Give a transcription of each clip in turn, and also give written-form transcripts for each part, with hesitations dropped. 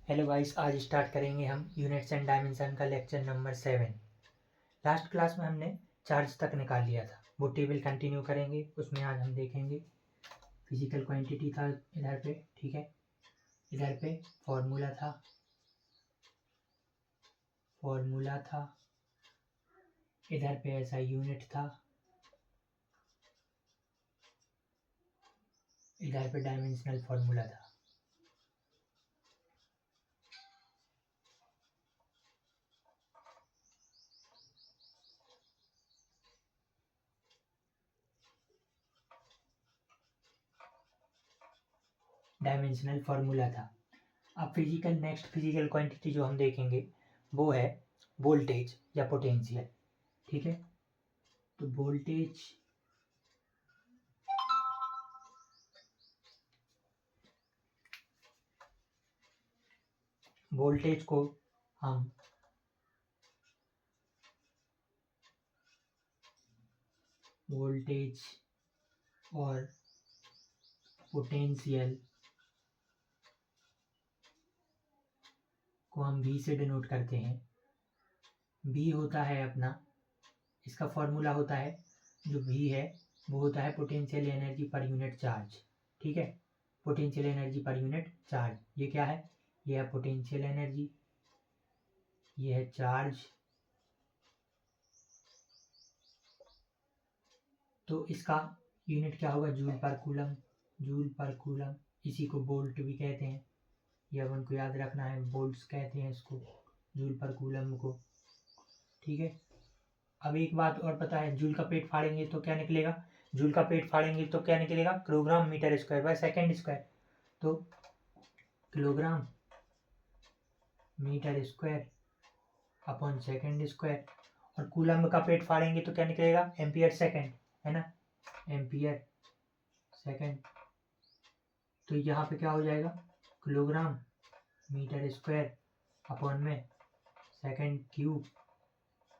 Hello guys, आज start करेंगे हम यूनिट्स एंड डायमेंशन का लेक्चर नंबर 7। लास्ट क्लास में हमने चार्ज तक निकाल लिया था, वो टेबल कंटिन्यू करेंगे। उसमें आज हम देखेंगे फिजिकल क्वांटिटी था इधर पे, ठीक है। इधर पे फॉर्मूला था, इधर पे ऐसा यूनिट था, इधर पे डायमेंशनल फॉर्मूला था। डायमेंशनल फार्मूला था। अब नेक्स्ट फिजिकल क्वांटिटी जो हम देखेंगे वो है वोल्टेज या पोटेंशियल, ठीक है। तो वोल्टेज को हम वोल्टेज और पोटेंशियल को हम V से डिनोट करते हैं। V होता है अपना, इसका फॉर्मूला होता है, जो V है वो होता है potential energy per unit charge, ठीक है। Potential energy per unit charge, ये क्या है? ये है पोटेंशियल एनर्जी, ये है चार्ज। तो इसका यूनिट क्या होगा? जूल पर कूलम। जूल पर कूलम, इसी को वोल्ट भी कहते हैं, ये अपन को याद रखना है, वोल्ट्स कहते हैं इसको, जूल पर कूलम को, ठीक है। अब एक बात और पता है, जूल का पेट फाड़ेंगे तो क्या निकलेगा? जूल का पेट फाड़ेंगे तो क्या निकलेगा? Kilogram metre square by second square. तो kilogram metre square upon second square. और कूलम का पेट फाड़ेंगे तो क्या निकलेगा? एम्पियर सेकेंड, है ना, एम्पियर सेकेंड। तो यहाँ पे क्या हो जाएगा? किलोग्राम मीटर स्क्वायर अपॉन में सेकेंड क्यूब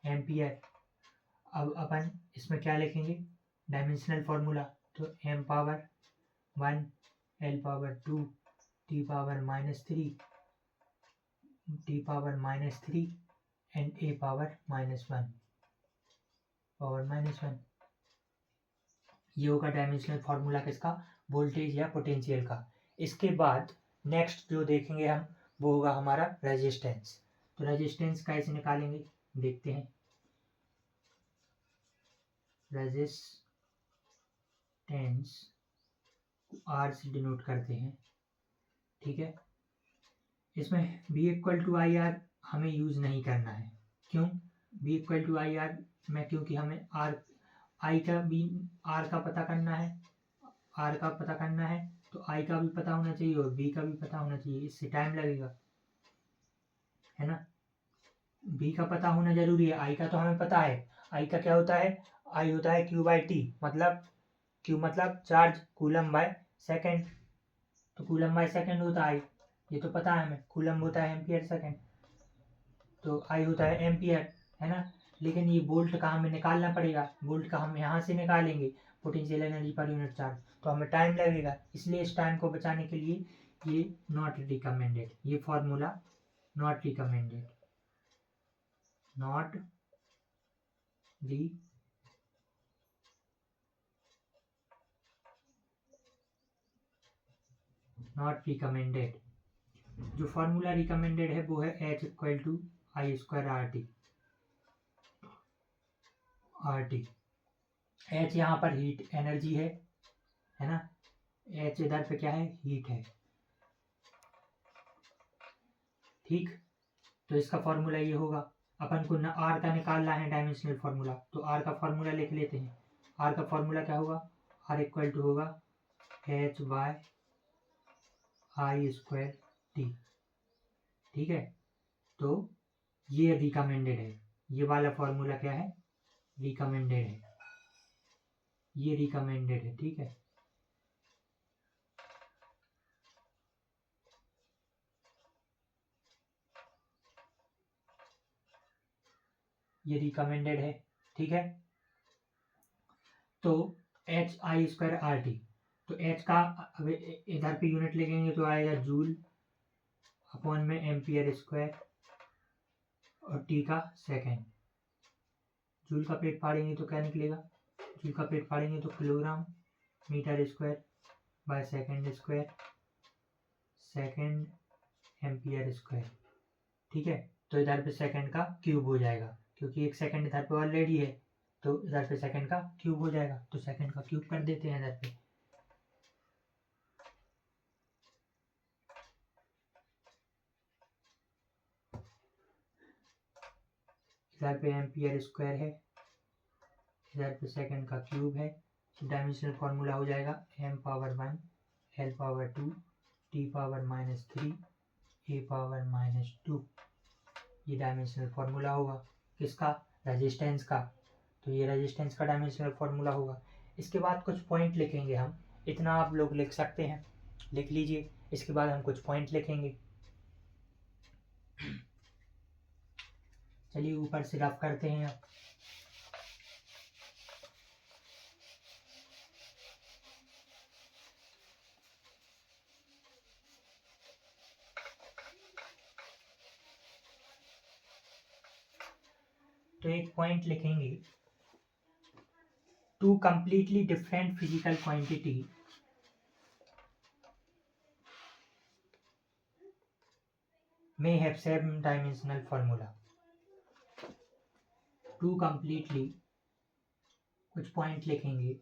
एम्पियर। अब अपन इसमें क्या लिखेंगे? Dimensional formula. तो m power 1 l power 2 t power -3 t power -3 and a power -1 ये होगा डायमेंशनल फॉर्मूला किसका? वोल्टेज या पोटेंशियल का। इसके बाद नेक्स्ट जो देखेंगे हम वो होगा हमारा रेजिस्टेंस। तो रेजिस्टेंस कैसे निकालेंगे देखते हैं। रेजिस्टेंस R से डिनोट करते हैं, ठीक है। इसमें B equal to I R हमें यूज नहीं करना है। क्यों B equal to I R में? क्योंकि हमें R आई का भी R का पता करना है, R का पता करना है, तो I का भी पता होना चाहिए और B का भी पता होना चाहिए, इससे टाइम लगेगा, है ना। B का पता होना जरूरी है, I का तो हमें पता है। I का क्या होता है? I होता है Q बाई टी, मतलब Q मतलब चार्ज कूलम बाय सेकेंड। तो कूलम बाय सेकेंड होता है, ये तो पता है हमें। कूलम होता है एम्पियर सेकेंड, तो आई होता है एम्पियर, है ना। लेकिन ये वोल्ट का हमें निकालना पड़ेगा, वोल्ट का हम यहाँ से निकालेंगे potential energy per unit charge, तो हमें टाइम लगेगा। इसलिए इस टाइम को बचाने के लिए ये नॉट रिकमेंडेड, ये formula not recommended, not recommended. जो फॉर्मूला रिकमेंडेड है वो है H equal to I square R T. H यहाँ पर हीट एनर्जी है ना। एच इधर पे क्या है? हीट है, ठीक। तो इसका फॉर्मूला ये होगा। अपन को ना आर का निकालना है डायमेंशनल फॉर्मूला, तो आर का फॉर्मूला लिख लेते हैं। आर का फॉर्मूला क्या होगा? आर इक्वल टू होगा एच बाय आई स्क्वायर टी, ठीक है। तो ये रिकमेंडेड है, ये वाला फॉर्मूला क्या है? रिकमेंडेड है, ये रिकमेंडेड है, ठीक है। ये रिकमेंडेड है, ठीक है। तो H I square R T, तो एच का इधर पे यूनिट लिखेंगे तो आएगा जूल अपॉन में एम्पियर स्क्वायर और टी का सेकेंड। जूल का प्लेट फाड़ेंगे तो क्या निकलेगा, जूल का प्लेट फाड़ेंगे तो kilogram metre square by second square second ampere square. ठीक है, तो इधर पे सेकंड का क्यूब हो जाएगा, क्योंकि एक सेकंड इधर पे ऑलरेडी है, तो इधर पे सेकंड का क्यूब हो जाएगा, तो सेकंड का क्यूब कर देते हैं इधर पे। इधर पे एम्पियर स्क्वायर है, इधर पे सेकंड का क्यूब है, तो डायमेंशनल फॉर्मूला हो जाएगा m⁻1 l⁻2 t⁻³ a⁻²। ये डायमेंशनल फॉर्मूला होगा किसका, रेजिस्टेंस का, तो ये रेजिस्टेंस का डायमेंशनल फॉर्मूला होगा। इसके बाद कुछ पॉइंट लिखेंगे हम, इतना आप लोग लिख सकते हैं, लिख लीजिए। इसके बाद हम कुछ पॉइंट लिखेंगे। चलिए ऊपर से रफ करते हैं आप। तो एक पॉइंट लिखेंगे, two completely different physical quantity may have same dimensional formula। Two completely कुछ पॉइंट लिखेंगे,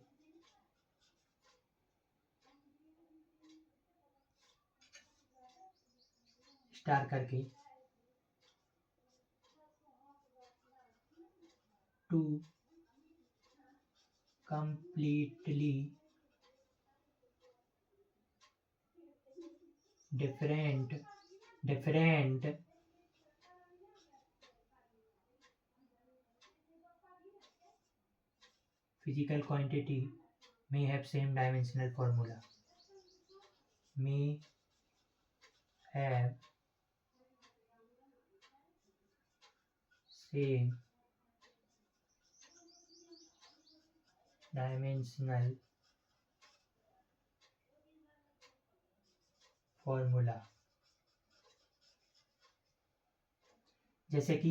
स्टार करके, two completely different physical quantity may have same dimensional formula, may have same dimensional formula। जैसे कि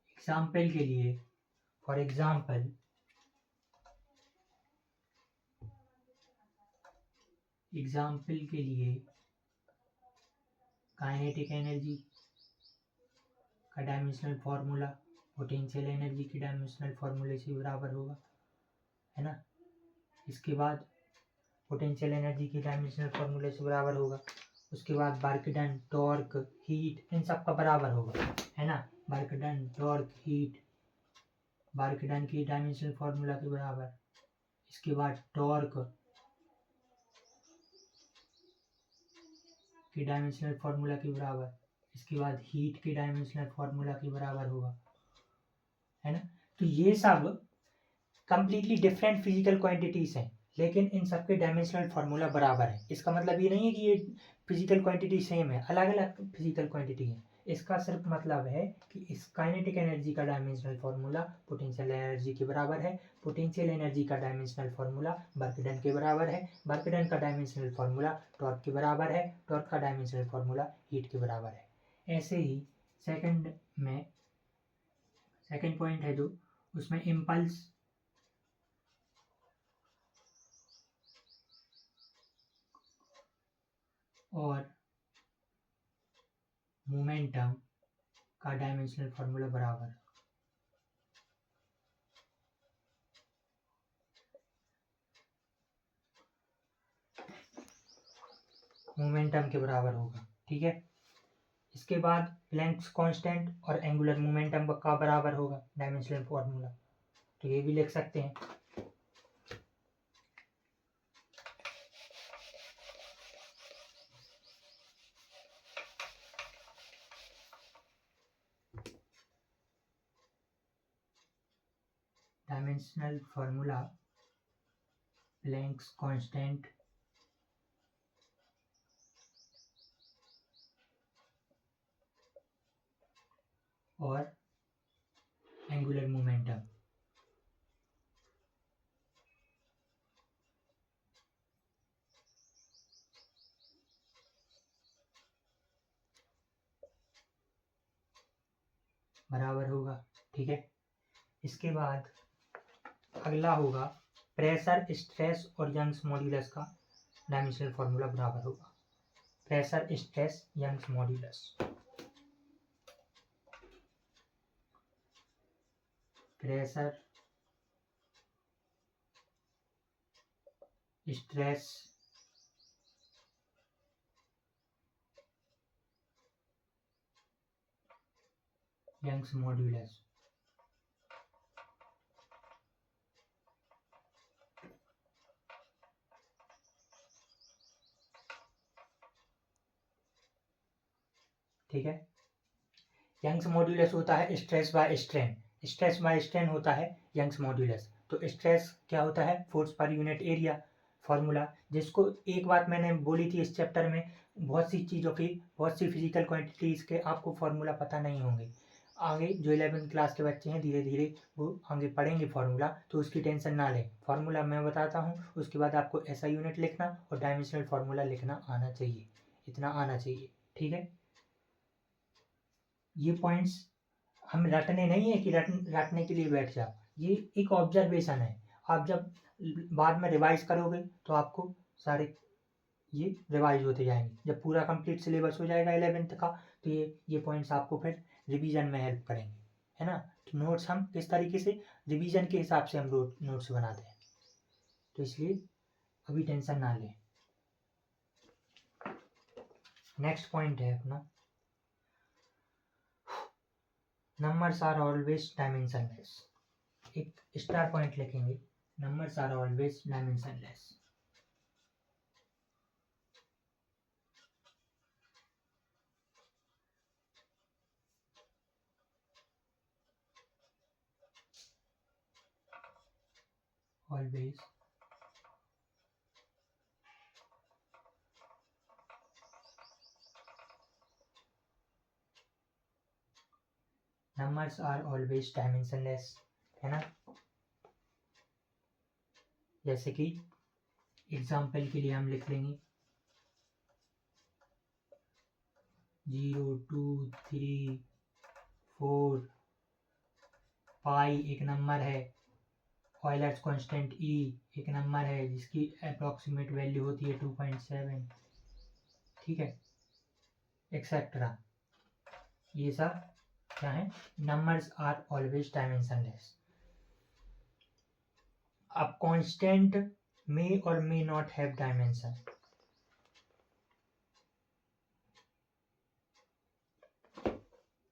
एग्जाम्पल के लिए, for example के लिए kinetic energy का डायमेंशनल फॉर्मूला पोटेंशियल एनर्जी की डायमेंशनल फॉर्मूले से बराबर होगा, है ना। इसके बाद पोटेंशियल एनर्जी की डायमेंशनल फॉर्मूले से बराबर होगा। उसके बाद वर्क डन, टॉर्क, हीट, इन सब का बराबर होगा, है ना। Work done, torque, heat, work done की डायमेंशनल फॉर्मूला के बराबर। इसके बाद टॉर्क की डायमेंशनल फॉर्मूला के बराबर। इसके बाद हीट की डायमेंशनल फॉर्मूला के बराबर होगा, है ना। तो ये सब कंप्लीटली डिफरेंट फिजिकल क्वांटिटीज हैं, लेकिन इन सब के डायमेंशनल फार्मूला बराबर है। इसका मतलब ये नहीं है कि ये फिजिकल क्वांटिटी सेम है, अलग अलग फिजिकल क्वांटिटी है। इसका सिर्फ मतलब है कि इस काइनेटिक एनर्जी का डायमेंशनल फार्मूला पोटेंशियल एनर्जी के बराबर है, पोटेंशियल एनर्जी का डायमेंशनल फार्मूला वर्क डन के बराबर है, वर्क डन का डायमेंशनल फार्मूला टॉर्क के बराबर है, टॉर्क का डायमेंशनल फार्मूला हीट के बराबर है। ऐसे ही सेकंड पॉइंट है जो, उसमें इम्पल्स और मोमेंटम का डायमेंशनल फार्मूला बराबर। मोमेंटम के बराबर होगा, ठीक है। इसके बाद प्लैंक्स कांस्टेंट और एंगुलर मोमेंटम का बराबर होगा डायमेंशनल फार्मूला, तो ये भी लिख सकते हैं। डायमेंशनल फार्मूला प्लैंक्स कांस्टेंट और एंगुलर मोमेंटम। बराबर होगा। ठीक है, इसके बाद अगला होगा प्रेशर, स्ट्रेस और यंग्स मॉड्यूलस का डायमेंशनल फॉर्मूला बराबर होगा। Pressure, stress, Young's modulus. Pressure, stress, Young's modulus. ठीक है, यंग्स मॉड्यूलस होता है stress by strain. Stress by strain होता है यंग्स मॉड्यूलस। तो स्ट्रेस क्या होता है? Force per unit area formula, जिसको एक बात मैंने बोली थी इस चैप्टर में, बहुत सी चीज़ों की, बहुत सी फिजिकल क्वांटिटीज़ के आपको फार्मूला पता नहीं होंगे। आगे जो 11th क्लास के बच्चे हैं धीरे धीरे वो आगे पढ़ेंगे फार्मूला, तो उसकी टेंशन ना लें। फार्मूला मैं बताता हूँ, उसके बाद आपको ऐसा यूनिट लिखना और डायमेंशनल फार्मूला लिखना आना चाहिए, इतना आना चाहिए। ठीक है, ये पॉइंट्स हम रटने नहीं है कि रटने के लिए बैठ जाओ, ये एक ऑब्जर्वेशन है। आप जब बाद में रिवाइज करोगे तो आपको सारे ये रिवाइज होते जाएंगे। जब पूरा कंप्लीट सिलेबस हो जाएगा 11th का, तो ये पॉइंट्स आपको फिर रिवीजन में हेल्प करेंगे, है ना। तो नोट्स हम किस तरीके से रिवीजन के हिसाब से हम नोट्स बनाते हैं, तो इसलिए अभी टेंशन ना लें। नेक्स्ट पॉइंट है अपना, नंबर्स आर ऑलवेज डायमेंशनलेस। एक स्टार पॉइंट लिखेंगे, numbers are always dimensionless. Always numbers are always dimensionless, है ना। जैसे कि एग्जाम्पल के लिए हम लिख लेंगे 0, 2, 3, 4, पाई एक नंबर है, ऑयलर्स कांस्टेंट ई एक नंबर है जिसकी अप्रॉक्सीमेट वैल्यू होती है 2.7, ठीक है, एक्सेट्रा। ये सब क्या है? Numbers are always dimensionless. अब कांस्टेंट मे और may not have dimension.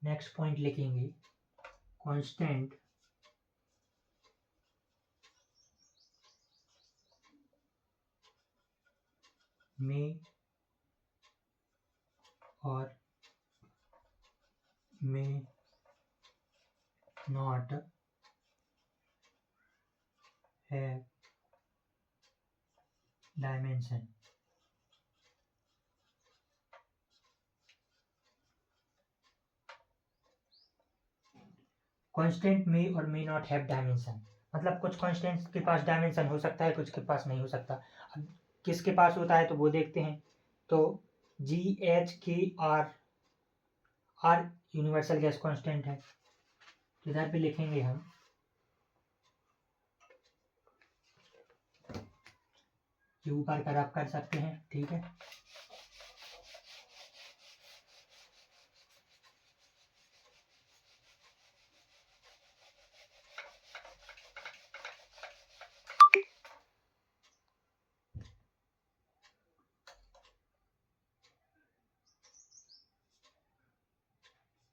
Next point लिखेंगे, कांस्टेंट मे और may not have dimension. Constant may और मे नॉट हैव डायमेंशन मतलब कुछ कांस्टेंट के पास डायमेंशन हो सकता है, कुछ के पास नहीं हो सकता। अब किसके पास होता है तो वो देखते हैं। तो GHKR, R universal gas constant है, तो इधर पे लिखेंगे हम ये ऊपर का रब कर सकते हैं, ठीक है।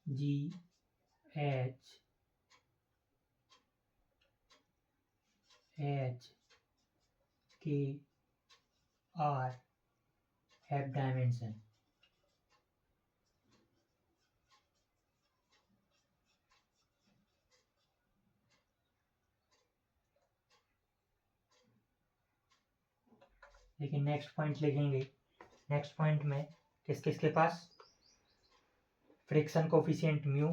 GHHKR have dimension. लेकिन नेक्स्ट पॉइंट लिखेंगे, नेक्स्ट पॉइंट में किस किस के पास friction coefficient mu,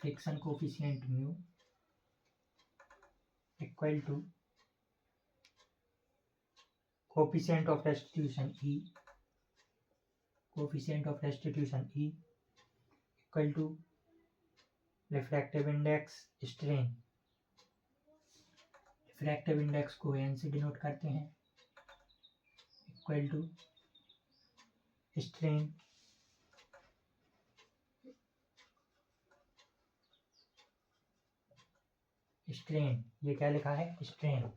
friction coefficient mu equal to coefficient of restitution e, coefficient of restitution e equal to refractive index strain, refractive index को एन से denote करते हैं, इक्वल टू स्ट्रेन स्ट्रेन, ये क्या लिखा है, स्ट्रेन।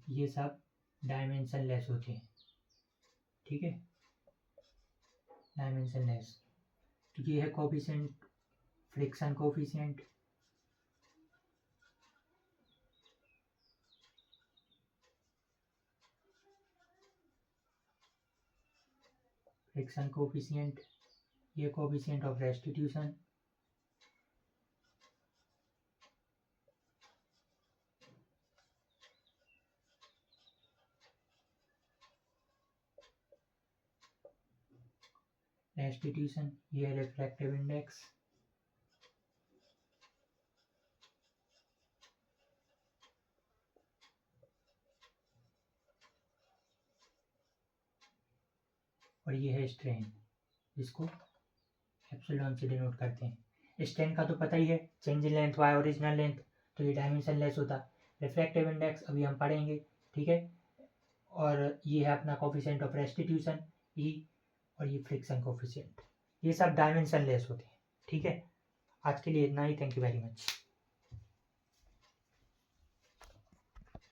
ये सब डायमेंशन लेस होते हैं, ठीक है, डायमेंशन लेस। तो ये है coefficient, friction coefficient, friction coefficient, ये कोफिशिएंट ऑफ रेस्टिट्यूशन, रेस्टिट्यूशन, ये है रिफ्रैक्टिव इंडेक्स, और ये है स्ट्रेन, जिसको एप्सिलॉन से डिनोट करते हैं। स्ट्रेन का तो पता ही है, change in length bye original length, तो ये डायमेंशन लेस होता। रिफ्रैक्टिव इंडेक्स अभी हम पढ़ेंगे, ठीक है, और ये है अपना कोफिशिएंट ऑफ रेस्टिट्यूशन ई, और ये फ्रिक्शन कोफिशिएंट, ये सब डायमेंशन लेस होते हैं, ठीक है। आज के लिए इतना ही, थैंक यू वेरी मच।